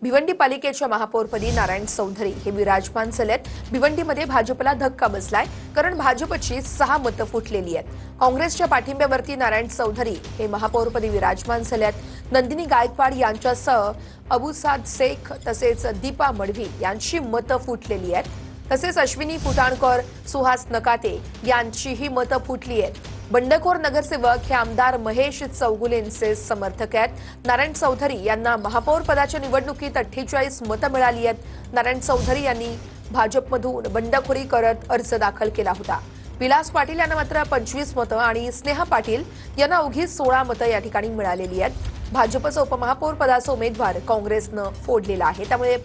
भिवंडी पालिकेच्या महापौरपदी नारायण चौधरी हे विराजमान झालेत। भिवंडीमध्ये भाजपला धक्का बसलाय, कारण भाजपची 6 मतं फुटलेली आहेत। काँग्रेसच्या पाठिंब्यावरती नारायण चौधरी हे महापौरपदी विराजमान झालेत। नंदिनी गायकवाड यांच्यासह अबुसाद शेख तसेच दीपा मडवी यांची मतं फुटलेली आहेत। तसेच अश्विनी फुटाणकर, सुहास नकाते यांचीही मतं फुटली आहेत। बंडखोर नगरसेवक हे आमदार महेश चौगुलेंचे समर्थक आहेत। नारायण चौधरी यांना महापौर पदाच्या निवडणुकीत 48 मतं मिळाली आहेत। नारायण चौधरी यांनी भाजपमधून बंडखोरी करत अर्ज दाखल केला होता। विलास पाटील यांना मात्र 25 मतं आणि स्नेहा पाटील यांना अवघी 16 मतं या ठिकाणी मिळालेली आहेत। भाजपचा उपमहापौर पदाचा उमेदवार काँग्रेसनं फोडलेला आहे, त्यामुळे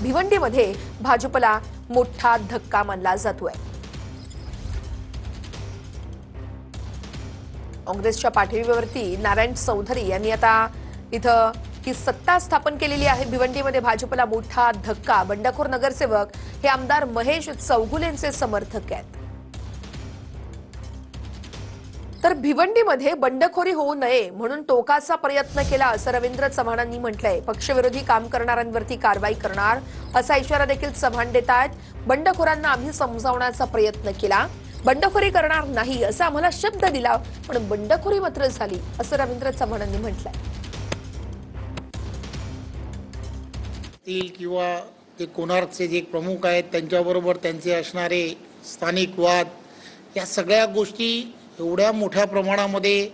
भिवंडीमध्ये भाजपला मोठा धक्का मानला जातोय। काँग्रेसच्या पाठिंब्यावरती नारायण चौधरी यांनी आता इथं ही सत्ता स्थापन केलेली आहे। भिवंडीमध्ये भाजपला मोठा धक्का। बंडखोर नगरसेवक हे आमदार महेश चौगुलेंचे समर्थक आहेत। तर भिवंडीमध्ये बंडखोरी होऊ नये म्हणून टोकाचा प्रयत्न केला असं रवींद्र चव्हाणांनी म्हटलंय। पक्षविरोधी काम करणाऱ्यांवरती कारवाई करणार असा इशारा देखील चव्हाण देत आहेत। बंडखोरांना आम्ही समजावण्याचा प्रयत्न केला, बंडखोरी करणार नाही असा आम्हाला शब्द दिला, पण बंडखोरी मात्र झाली असं रवींद्र चव्हाणांनी म्हटलंय। किंवा ते कोणार्कचे जे प्रमुख आहेत त्यांच्याबरोबर त्यांचे असणारे स्थानिक वाद, या सगळ्या गोष्टी एवढ्या मोठ्या प्रमाणामध्ये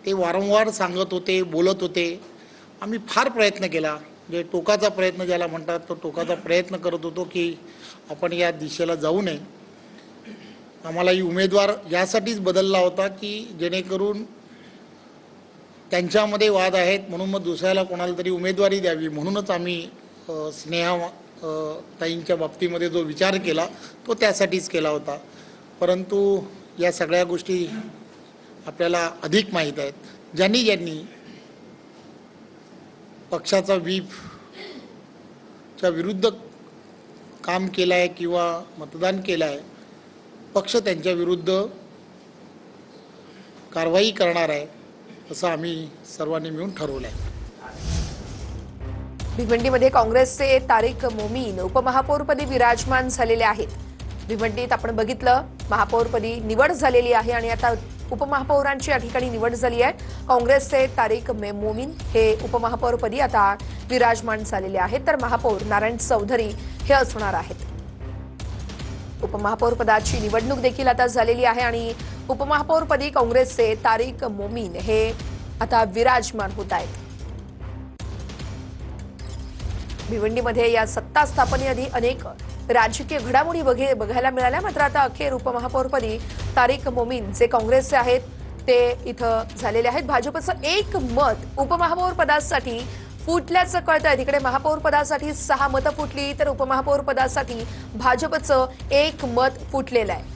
ते वारंवार सांगत होते, बोलत होते। आम्ही फार प्रयत्न केला, जे टोकाचा प्रयत्न ज्याला म्हणतात तो टोकाचा प्रयत्न करत होतो की आपण या दिशेला जाऊ नये। आम्हालाही उमेदवार यासाठीच बदलला होता की जेणेकरून त्यांच्यामध्ये वाद आहेत म्हणून मग दुसऱ्याला कोणाला तरी उमेदवारी द्यावी, म्हणूनच आम्ही स्नेहा ताईंच्या बाबतीमध्ये जो विचार केला तो त्यासाठीच केला होता। परंतु या सगळ्या गोष्टी आपल्याला अधिक माहीत आहेत। ज्यांनी ज्यांनी पक्षाचा व्हीपच्या विरुद्ध काम केलं आहे किंवा मतदान केलं आहे, पक्ष त्यांच्या विरुद्ध कारवाई करणार आहे असं आम्ही सर्वांनी मिळून ठरवलं आहे। भिवंडीमध्ये काँग्रेसचे तारिक मोमीन उपमहापौरपदी विराजमान झालेले आहेत। भिवंडीत आपण बघितलं महापौरपदी निवड झालेली आहे आणि आता उपमहापौरांची या ठिकाणी निवड झाली आहे। काँग्रेसचे तारिक मोमीन हे उपमहापौरपदी आता विराजमान झालेले आहेत, तर महापौर नारायण चौधरी हे असणार आहेत। उपमहापौर पदाची निवडणूक देखील आता झालेली आहे आणि उपमहापौरपदी काँग्रेसचे तारिक मोमीन हे आता विराजमान होत आहेत। भिवंडीमध्ये या सत्ता स्थापनेआधी अनेक राजकीय घडामोडी बघायला मिळाल्या, मात्र आता अखेर उपमहापौरपदी तारिक मोमीन जे काँग्रेसचे आहेत ते इथं झालेले आहेत। भाजपचं 1 मत उपमहापौर पदासाठी फुटल्याचं कळतंय। तिकडे महापौर पदासाठी 6 मतं फुटली, तर उपमहापौर पदासाठी भाजपचं 1 मत फुटलेलं आहे।